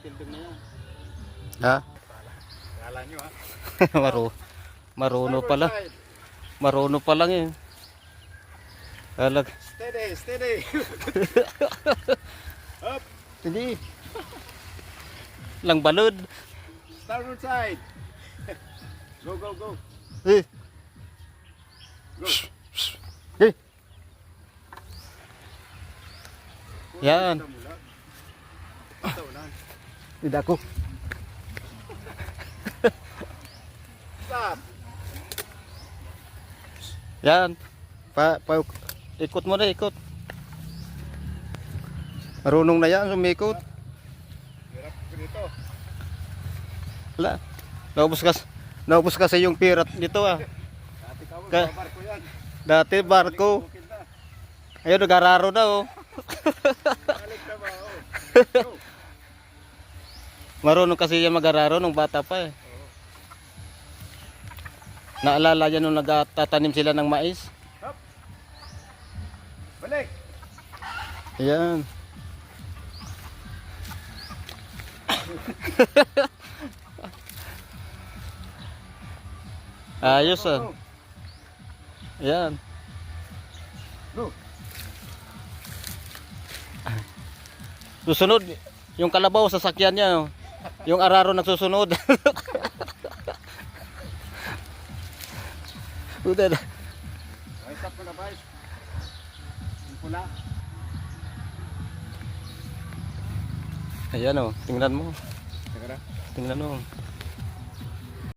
tildong na yan. Ha? Kala nyo ha? Maruno pala. Maruno pa lang eh. Alag. Steady, steady. Up. Hindi. Lang balod. Starboard side. Go, go, go. Eh. Go. Eh. Yan. Ito lang. Tidak ako. Stop. Yan. Ikot mo na, ikot. Marunong na yan, sumikot. Hirap ko dito. Wala. Naubos kasi yung pirat dito ah. Dati ka mo, Ka- babar ko yan. Dati barko. Bukid na. Ayun, nag-araro na oh. Balik na ba? Oh. Go. Marunong kasi yan mag-araro nung bata pa eh. Naalala yan nung nagtatanim sila ng mais. Up. Balik. Ayan. Ayos ah. Go. Ayan. Go. Susunod, yung kalabaw sa sakyan niya. Oh. Yung araro nagsusunod. Udah na. Ay, stop mo na ba? Yung pula. Ayan oh, tingnan mo. Teka na. Tingnan mo.